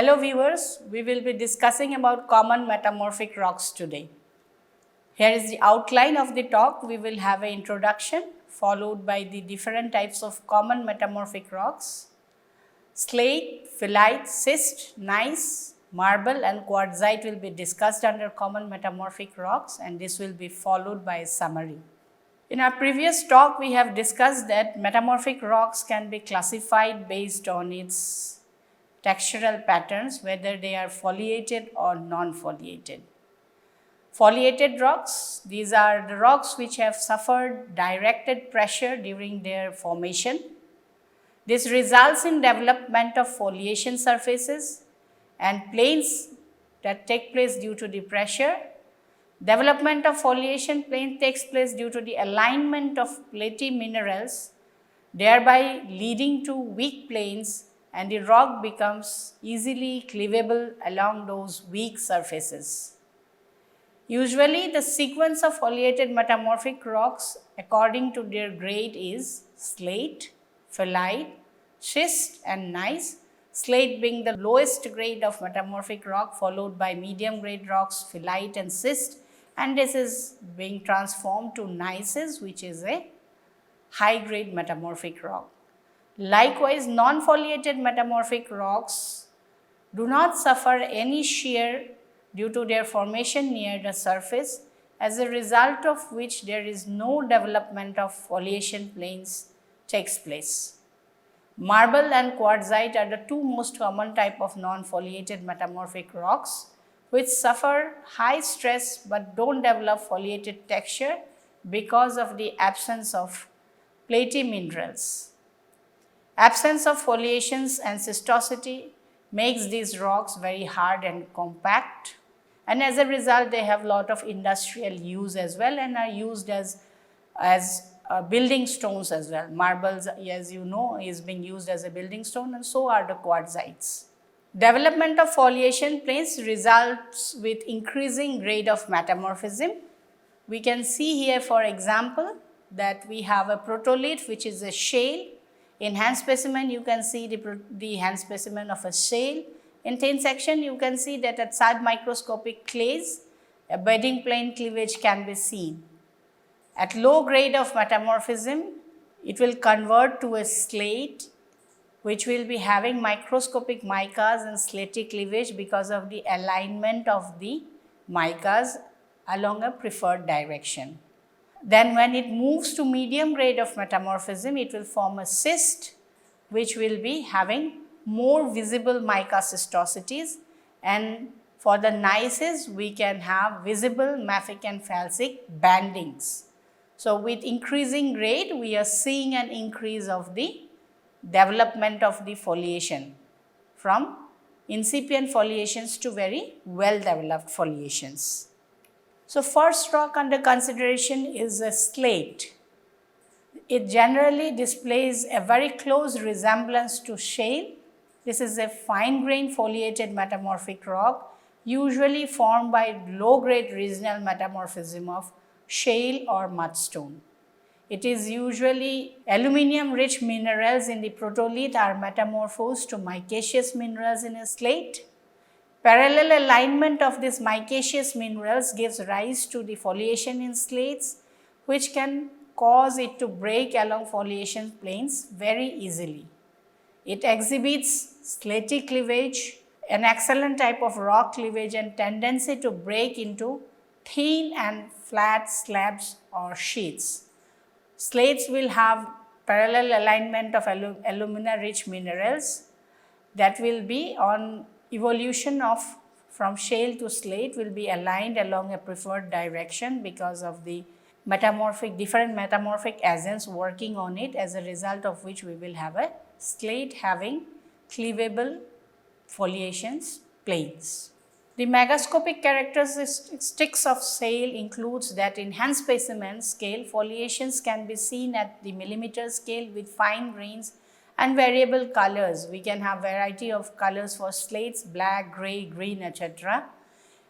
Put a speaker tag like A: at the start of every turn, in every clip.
A: Hello viewers, we will be discussing about common metamorphic rocks today. Here is the outline of the talk. We will have an introduction followed by the different types of common metamorphic rocks. Slate, phyllite, schist, gneiss, marble and quartzite will be discussed under common metamorphic rocks, and this will be followed by a summary. In our previous talk, we have discussed that metamorphic rocks can be classified based on its textural patterns, whether they are foliated or non-foliated. Foliated rocks, these are the rocks which have suffered directed pressure during their formation. This results in development of foliation surfaces and planes that take place due to the pressure. Development of foliation plane takes place due to the alignment of platy minerals, thereby leading to weak planes, and the rock becomes easily cleavable along those weak surfaces. Usually, the sequence of foliated metamorphic rocks according to their grade is slate, phyllite, schist and gneiss, slate being the lowest grade of metamorphic rock, followed by medium grade rocks, phyllite and schist, and this is being transformed to gneisses, which is a high grade metamorphic rock. Likewise, non-foliated metamorphic rocks do not suffer any shear due to their formation near the surface, as a result of which there is no development of foliation planes takes place. Marble and quartzite are the two most common type of non-foliated metamorphic rocks, which suffer high stress but don't develop foliated texture because of the absence of platy minerals. Absence of foliations and schistosity makes these rocks very hard and compact, and as a result they have a lot of industrial use as well and are used as building stones as well. Marbles, as you know, is being used as a building stone, and so are the quartzites. Development of foliation planes results with increasing grade of metamorphism. We can see here, for example, that we have a protolith, which is a shale. In hand specimen, you can see the hand specimen of a shale. In thin section, you can see that at submicroscopic clays, a bedding plane cleavage can be seen. At low grade of metamorphism, it will convert to a slate, which will be having microscopic micas and slaty cleavage because of the alignment of the micas along a preferred direction. Then when it moves to medium grade of metamorphism, it will form a schist, which will be having more visible mica schistosities, and for the gneisses, we can have visible mafic and falcic bandings. So with increasing grade, we are seeing an increase of the development of the foliation from incipient foliations to very well developed foliations. So first rock under consideration is a slate. It generally displays a very close resemblance to shale. This is a fine-grained foliated metamorphic rock, usually formed by low-grade regional metamorphism of shale or mudstone. It is usually aluminium-rich minerals in the protolith are metamorphosed to micaceous minerals in a slate. Parallel alignment of these micaceous minerals gives rise to the foliation in slates, which can cause it to break along foliation planes very easily. It exhibits slaty cleavage, an excellent type of rock cleavage, and tendency to break into thin and flat slabs or sheets. Slates will have parallel alignment of alumina-rich minerals that will be on evolution of from shale to slate will be aligned along a preferred direction because of the different metamorphic agents working on it, as a result of which we will have a slate having cleavable foliations planes. The megascopic characteristics of shale includes that in hand specimen scale, foliations can be seen at the millimeter scale with fine grains and variable colors. We can have variety of colors for slates, black, gray, green, etc.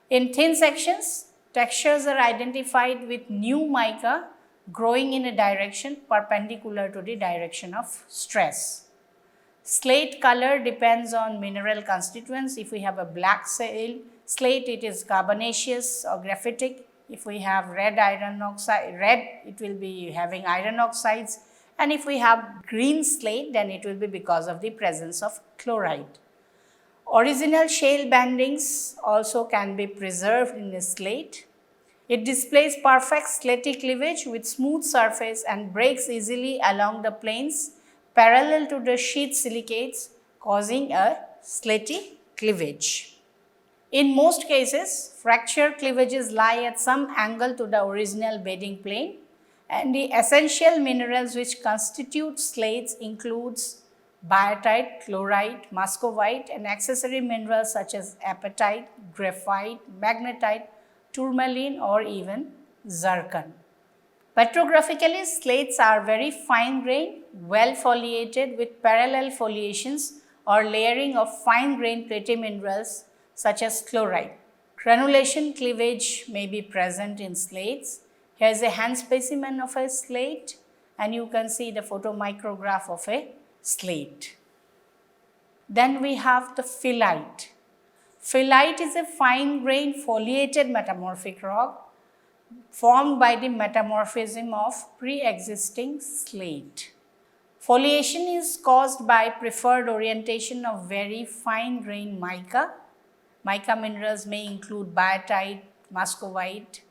A: In thin sections, textures are identified with new mica growing in a direction perpendicular to the direction of stress. Slate color depends on mineral constituents. If we have a black slate, it is carbonaceous or graphitic. If we have red, it will be having iron oxides. And if we have green slate, then it will be because of the presence of chloride. Original shale bandings also can be preserved in a slate. It displays perfect slaty cleavage with smooth surface and breaks easily along the planes parallel to the sheath silicates, causing a slaty cleavage. In most cases, fracture cleavages lie at some angle to the original bedding plane, and the essential minerals which constitute slates includes biotite, chlorite, muscovite, and accessory minerals such as apatite, graphite, magnetite, tourmaline, or even zircon. Petrographically, slates are very fine-grained, well-foliated with parallel foliations or layering of fine-grained platy minerals such as chloride. Granulation cleavage may be present in slates. Here is a hand specimen of a slate, and you can see the photomicrograph of a slate. Then we have the phyllite. Phyllite is a fine-grained foliated metamorphic rock formed by the metamorphism of pre-existing slate. Foliation is caused by preferred orientation of very fine-grained mica. Mica minerals may include biotite, muscovite.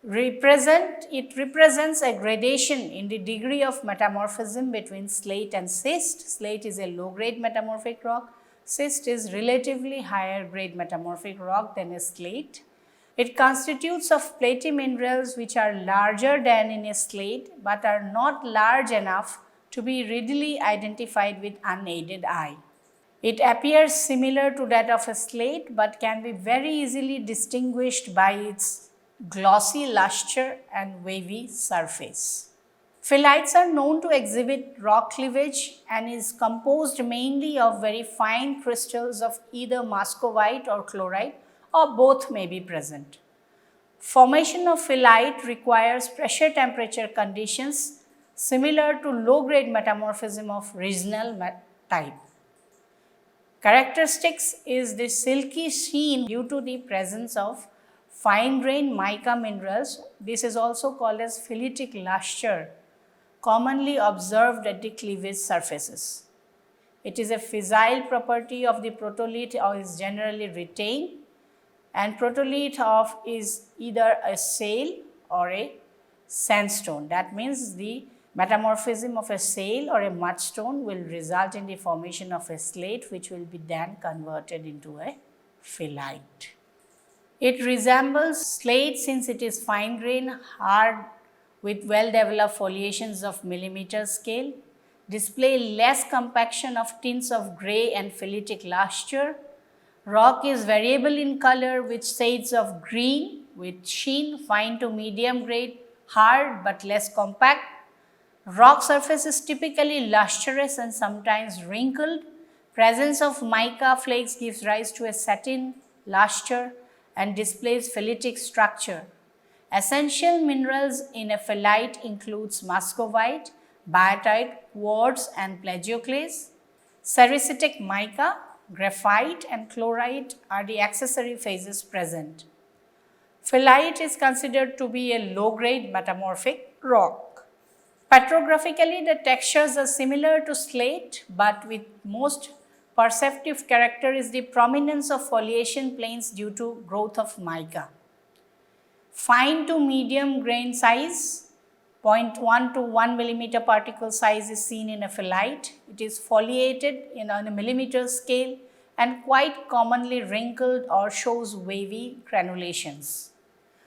A: It represents a gradation in the degree of metamorphism between slate and schist. Slate is a low-grade metamorphic rock. Schist is relatively higher grade metamorphic rock than a slate. It constitutes of platy minerals which are larger than in a slate but are not large enough to be readily identified with unaided eye. It appears similar to that of a slate but can be very easily distinguished by its glossy luster and wavy surface. Phyllites are known to exhibit rock cleavage and is composed mainly of very fine crystals of either muscovite or chloride, or both may be present. Formation of phyllite requires pressure temperature conditions similar to low-grade metamorphism of regional type. Characteristics is the silky sheen due to the presence of fine-grained mica minerals. This is also called as phyllitic luster, commonly observed at the cleavage surfaces. It is a fissile property of the protolith or is generally retained, and protolith of is either a shale or a sandstone. That means the metamorphism of a shale or a mudstone will result in the formation of a slate which will be then converted into a phyllite. It resembles slate since it is fine-grained, hard with well-developed foliations of millimeter scale, display less compaction of tints of grey and phylitic luster. Rock is variable in color with shades of green with sheen, fine to medium grade, hard but less compact. Rock surface is typically lustrous and sometimes wrinkled. Presence of mica flakes gives rise to a satin luster and displays phylitic structure. Essential minerals in a phyllite includes muscovite, biotite, quartz and plagioclase. Sericitic mica, graphite and chlorite are the accessory phases present. Phyllite is considered to be a low-grade metamorphic rock. Petrographically, the textures are similar to slate, but with most perceptive character is the prominence of foliation planes due to growth of mica. Fine to medium grain size, 0.1 to 1 millimeter particle size is seen in a phyllite. It is foliated on a millimeter scale and quite commonly wrinkled or shows wavy granulations.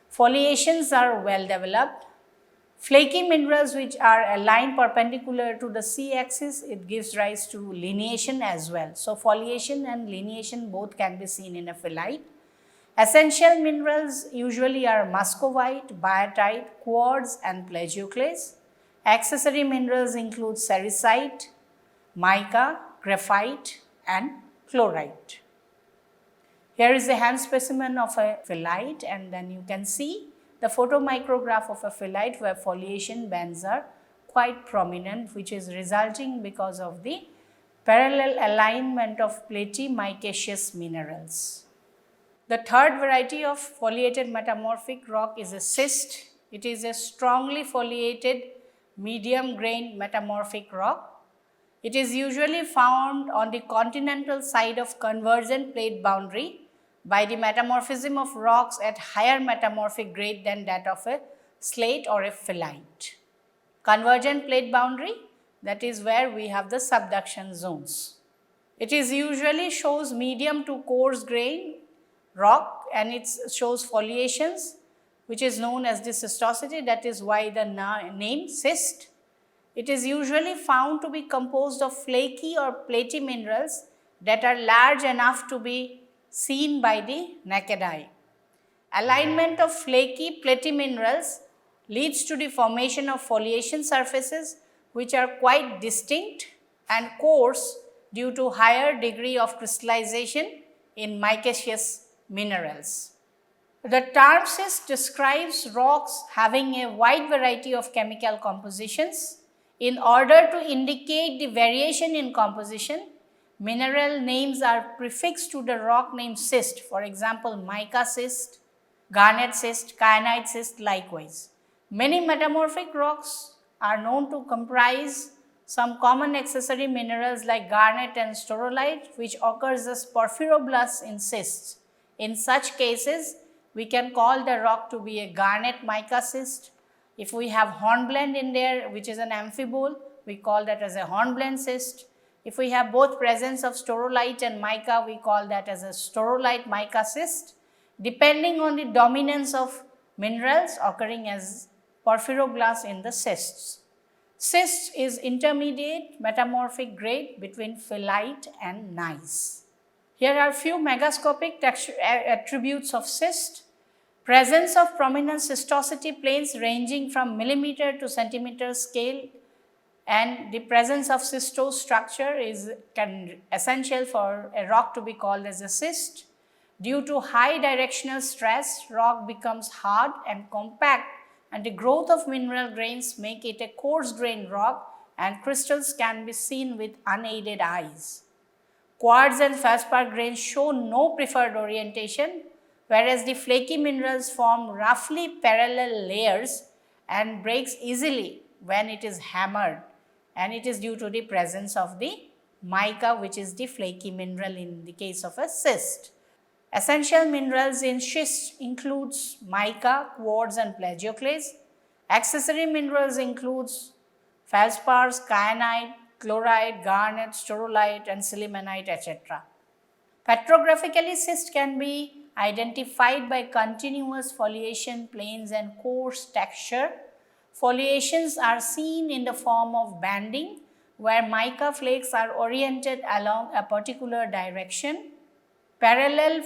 A: Foliations are well developed. Flaky minerals which are aligned perpendicular to the C-axis, it gives rise to lineation as well. So, foliation and lineation both can be seen in a phyllite. Essential minerals usually are muscovite, biotite, quartz and plagioclase. Accessory minerals include sericite, mica, graphite and chlorite. Here is a hand specimen of a phyllite, and then you can see the photomicrograph of a phyllite where foliation bands are quite prominent, which is resulting because of the parallel alignment of platy-micaceous minerals. The third variety of foliated metamorphic rock is a schist. It is a strongly foliated, medium-grained metamorphic rock. It is usually found on the continental side of convergent plate boundary by the metamorphism of rocks at higher metamorphic grade than that of a slate or a phyllite. Convergent plate boundary, that is where we have the subduction zones. It is usually shows medium to coarse grain rock and it shows foliations which is known as the schistosity, that is why the name schist. It is usually found to be composed of flaky or platy minerals that are large enough to be seen by the naked eye. Alignment of flaky platy minerals leads to the formation of foliation surfaces which are quite distinct and coarse due to higher degree of crystallization in micaceous minerals. The term schist describes rocks having a wide variety of chemical compositions. In order to indicate the variation in composition, mineral names are prefixed to the rock name schist. For example, mica schist, garnet schist, kyanite schist likewise. Many metamorphic rocks are known to comprise some common accessory minerals like garnet and staurolite, which occurs as porphyroblasts in schists. In such cases, we can call the rock to be a garnet mica schist. If we have hornblende in there, which is an amphibole, we call that as a hornblende schist. If we have both presence of staurolite and mica, we call that as a staurolite mica schist, depending on the dominance of minerals occurring as porphyroblasts in the schists. Schist is intermediate metamorphic grade between phyllite and gneiss. Here are few megascopic attributes of schist. Presence of prominent schistosity planes ranging from millimeter to centimeter scale, and the presence of schistose structure is essential for a rock to be called as a schist. Due to high directional stress, rock becomes hard and compact, and the growth of mineral grains make it a coarse grained rock, and crystals can be seen with unaided eyes. Quartz and feldspar grains show no preferred orientation, whereas the flaky minerals form roughly parallel layers and breaks easily when it is hammered, and it is due to the presence of the mica, which is the flaky mineral in the case of a schist. Essential minerals in schist includes mica, quartz and plagioclase. Accessory minerals includes feldspars, kyanite, chlorite, garnet, staurolite and sillimanite, etc. Petrographically, schist can be identified by continuous foliation planes and coarse texture. Foliations are seen in the form of banding, where mica flakes are oriented along a particular direction. Parallel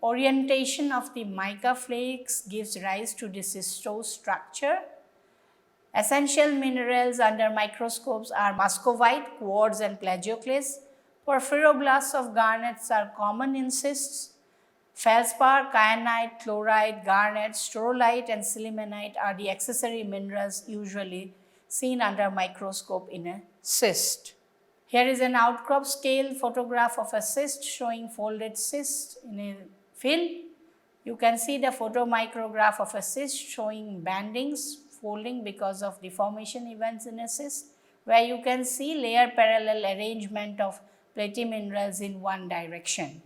A: orientation of the mica flakes gives rise to the schistose structure. Essential minerals under microscopes are muscovite, quartz and plagioclase. Porphyroblasts of garnets are common in schists. Feldspar, kyanite, chlorite, garnet, staurolite and sillimanite are the accessory minerals usually seen under microscope in a schist. Here is an outcrop scale photograph of a schist showing folded schist in a field. You can see the photomicrograph of a schist showing bandings, folding because of deformation events in a schist, where you can see layer parallel arrangement of platy minerals in one direction.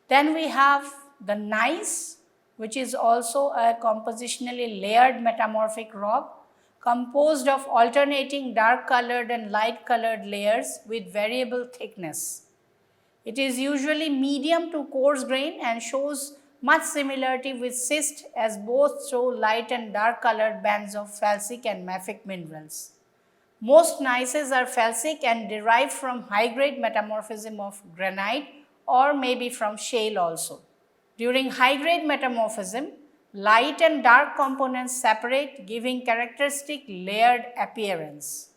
A: Then we have the gneiss, which is also a compositionally layered metamorphic rock composed of alternating dark colored and light colored layers with variable thickness. It is usually medium to coarse grain and shows much similarity with schist, as both show light and dark colored bands of felsic and mafic minerals. Most gneisses are felsic and derived from high grade metamorphism of granite or maybe from shale also. During high grade metamorphism, light and dark components separate, giving characteristic layered appearance.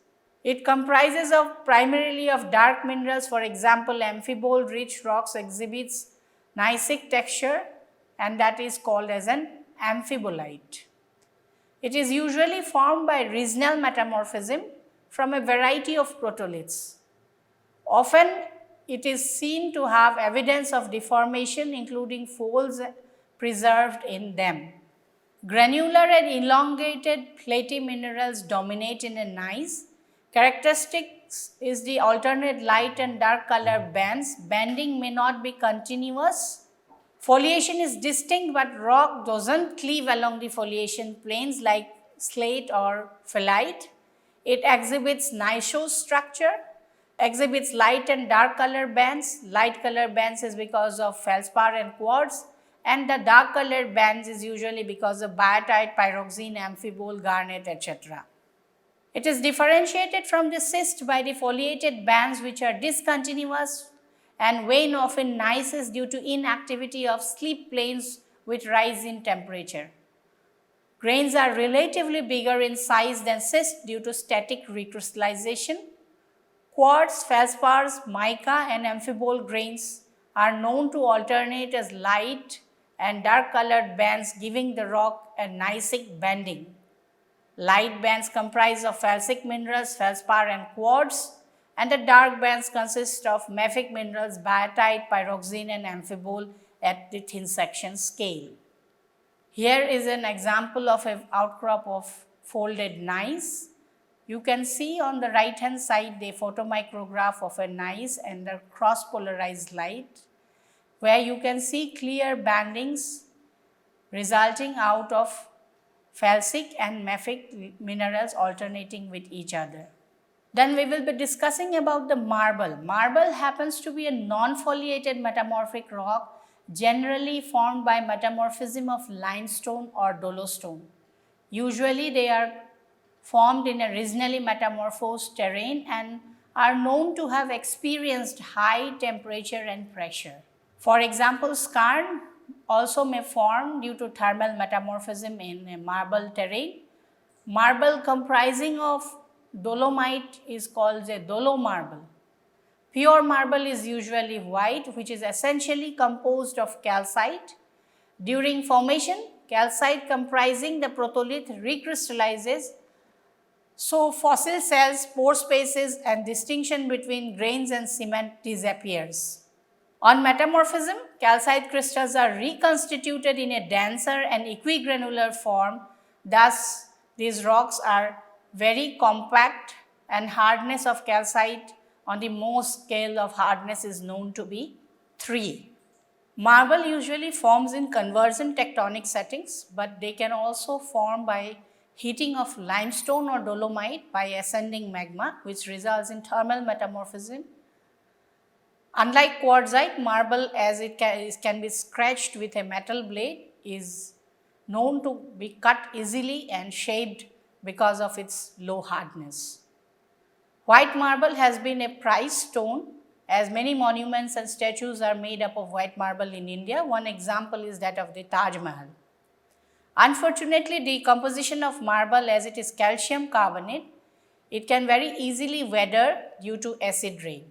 A: It comprises of primarily of dark minerals. For example, amphibole rich rocks exhibits gneissic texture, and that is called as an amphibolite. It is usually formed by regional metamorphism from a variety of protoliths. Often it is seen to have evidence of deformation, including folds preserved in them. Granular and elongated platy minerals dominate in a gneiss. Characteristics is the alternate light and dark color bands. Banding may not be continuous. Foliation is distinct, but rock doesn't cleave along the foliation planes like slate or phyllite. It exhibits gneiss structure, exhibits light and dark color bands. Light color bands is because of feldspar and quartz, and the dark colored bands is usually because of biotite, pyroxene, amphibole, garnet, etc. It is differentiated from the schist by the foliated bands, which are discontinuous and wane off in gneisses due to inactivity of slip planes with rise in temperature. Grains are relatively bigger in size than schist due to static recrystallization. Quartz, feldspars, mica, and amphibole grains are known to alternate as light and dark colored bands, giving the rock a gneissic banding. Light bands comprise of felsic minerals, feldspar, and quartz, and the dark bands consist of mafic minerals, biotite, pyroxene, and amphibole at the thin section scale. Here is an example of an outcrop of folded gneiss. You can see on the right hand side the photomicrograph of a gneiss and the cross-polarized light, where you can see clear bandings resulting out of felsic and mafic minerals alternating with each other. Then we will be discussing about the marble. Marble happens to be a non-foliated metamorphic rock generally formed by metamorphism of limestone or dolostone. Usually they are formed in a regionally metamorphosed terrain and are known to have experienced high temperature and pressure. For example, skarn also may form due to thermal metamorphism in a marble terrain. Marble comprising of dolomite is called a dolomarble. Pure marble is usually white, which is essentially composed of calcite. During formation, calcite comprising the protolith recrystallizes, so fossil cells, pore spaces, and distinction between grains and cement disappears. On metamorphism, calcite crystals are reconstituted in a denser and equigranular form. Thus, these rocks are very compact, and hardness of calcite on the Mohs scale of hardness is known to be 3. Marble usually forms in convergent tectonic settings, but they can also form by heating of limestone or dolomite by ascending magma, which results in thermal metamorphism. Unlike quartzite, marble, as it can be scratched with a metal blade, is known to be cut easily and shaped because of its low hardness. White marble has been a prized stone, as many monuments and statues are made up of white marble in India. One example is that of the Taj Mahal. Unfortunately, the composition of marble, as it is calcium carbonate, it can very easily weather due to acid rain.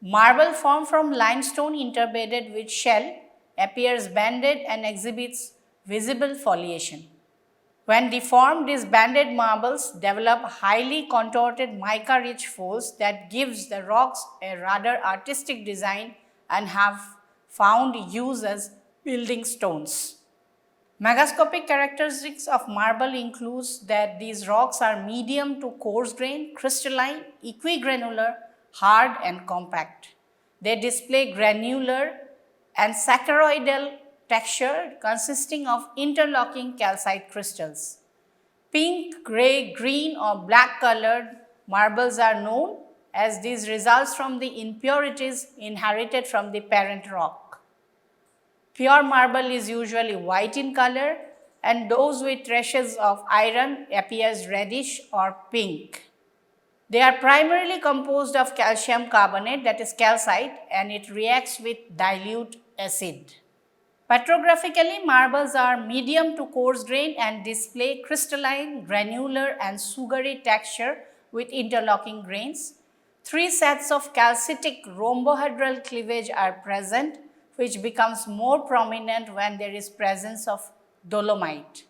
A: Marble formed from limestone interbedded with shell appears banded and exhibits visible foliation. When deformed, these banded marbles develop highly contorted mica-rich folds that gives the rocks a rather artistic design and have found use as building stones. Megascopic characteristics of marble includes that these rocks are medium to coarse grain, crystalline, equigranular, hard and compact. They display granular and saccharoidal texture consisting of interlocking calcite crystals. Pink, gray, green or black colored marbles are known, as these results from the impurities inherited from the parent rock. Pure marble is usually white in color, and those with traces of iron appears reddish or pink. They are primarily composed of calcium carbonate, that is calcite, and it reacts with dilute acid. Petrographically, marbles are medium to coarse grain and display crystalline, granular and sugary texture with interlocking grains. 3 sets of calcitic rhombohedral cleavage are present, which becomes more prominent when there is presence of dolomite.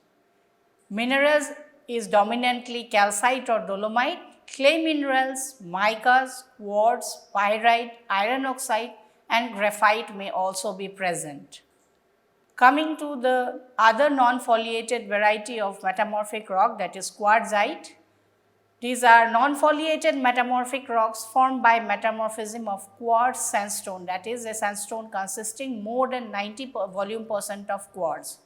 A: Minerals is dominantly calcite or dolomite. clay minerals, micas, quartz, pyrite, iron oxide and graphite may also be present. Coming to the other non-foliated variety of metamorphic rock, that is quartzite. These are non-foliated metamorphic rocks formed by metamorphism of quartz sandstone, that is a sandstone consisting more than 90 volume percent of quartz.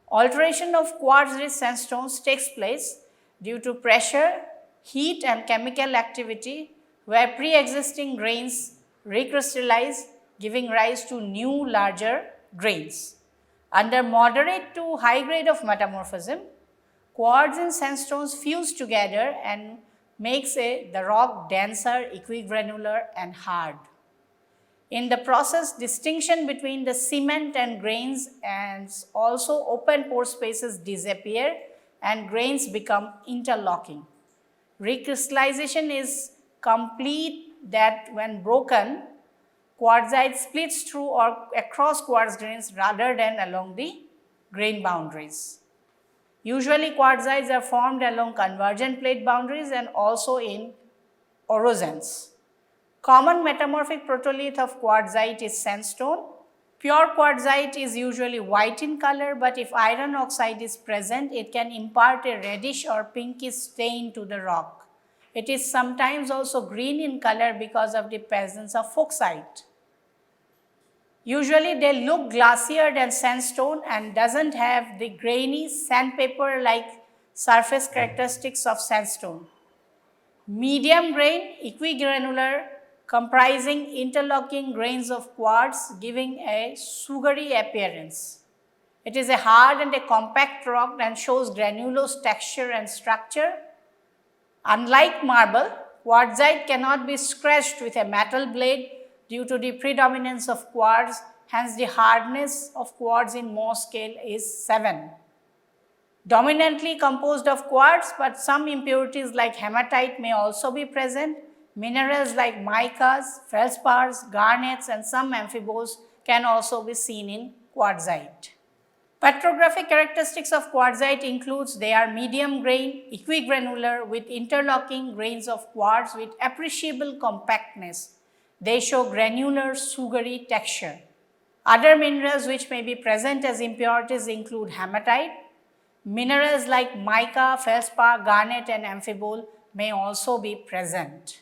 A: Alteration of quartz-rich sandstones takes place due to pressure, heat and chemical activity where pre-existing grains recrystallize, giving rise to new larger grains. Under moderate to high grade of metamorphism, quartz and sandstones fuse together and makes the rock denser, equigranular and hard. In the process, distinction between the cement and grains and also open pore spaces disappear and grains become interlocking. Recrystallization is complete that when broken, quartzite splits through or across quartz grains rather than along the grain boundaries. Usually quartzites are formed along convergent plate boundaries and also in orogens. Common metamorphic protolith of quartzite is sandstone. Pure quartzite is usually white in color, but if iron oxide is present, it can impart a reddish or pinkish stain to the rock. It is sometimes also green in color because of the presence of fuchsite. Usually they look glassier than sandstone and doesn't have the grainy sandpaper-like surface characteristics of sandstone. Medium grain, equigranular, comprising interlocking grains of quartz giving a sugary appearance. It is a hard and a compact rock and shows granulose texture and structure. Unlike marble, quartzite cannot be scratched with a metal blade due to the predominance of quartz, hence the hardness of quartz in Mohs scale is 7. Dominantly composed of quartz, but some impurities like hematite may also be present. Minerals like micas, feldspars, garnets and some amphiboles can also be seen in quartzite. Petrographic characteristics of quartzite includes they are medium grain, equigranular with interlocking grains of quartz with appreciable compactness. They show granular, sugary texture. Other minerals which may be present as impurities include hematite. Minerals like mica, feldspar, garnet and amphibole may also be present.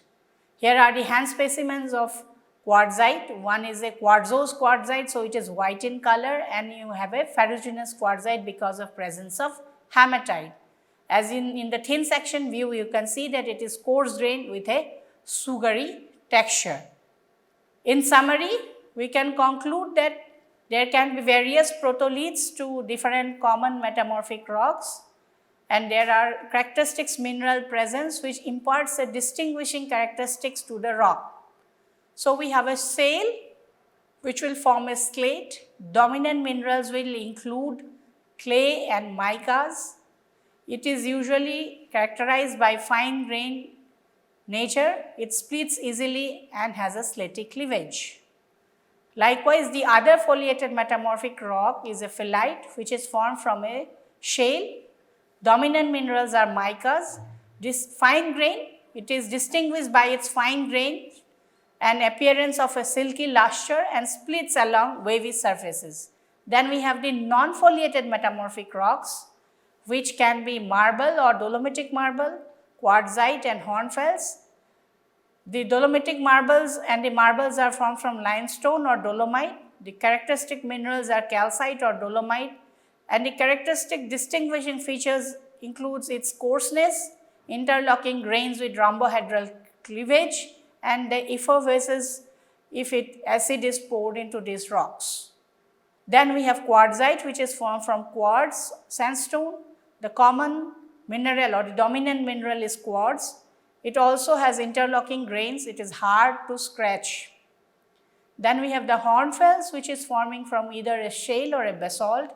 A: Here are the hand specimens of quartzite. One is a quartzose quartzite, so it is white in color, and you have a ferruginous quartzite because of presence of hematite. As in the thin section view, you can see that it is coarse grained with a sugary texture. In summary, we can conclude that there can be various protoliths to different common metamorphic rocks, and there are characteristics mineral presence which imparts a distinguishing characteristics to the rock. So we have a shale which will form a slate. Dominant minerals will include clay and micas. It is usually characterized by fine grained nature. It splits easily and has a slaty cleavage. Likewise, the other foliated metamorphic rock is a phyllite which is formed from a shale. Dominant minerals are micas. This fine grain, it is distinguished by its fine grain and appearance of a silky luster and splits along wavy surfaces. Then we have the non-foliated metamorphic rocks which can be marble or dolomitic marble, quartzite and hornfels. The dolomitic marbles and the marbles are formed from limestone or dolomite. The characteristic minerals are calcite or dolomite, and the characteristic distinguishing features includes its coarseness, interlocking grains with rhombohedral cleavage, and the effervescence if acid is poured into these rocks. Then we have quartzite which is formed from quartz sandstone. The common mineral or the dominant mineral is quartz. It also has interlocking grains. It is hard to scratch. Then we have the hornfels which is forming from either a shale or a basalt.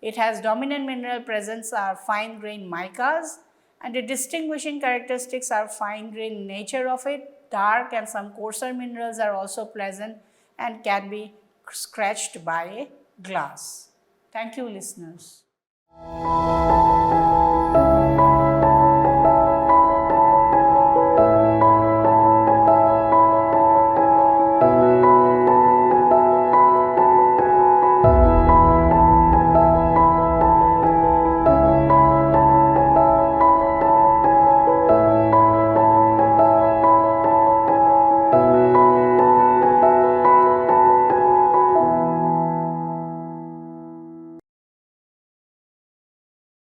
A: It has dominant mineral presence are fine grained micas, and the distinguishing characteristics are fine grained nature of it. Dark and some coarser minerals are also present and can be scratched by a glass. Thank you, listeners.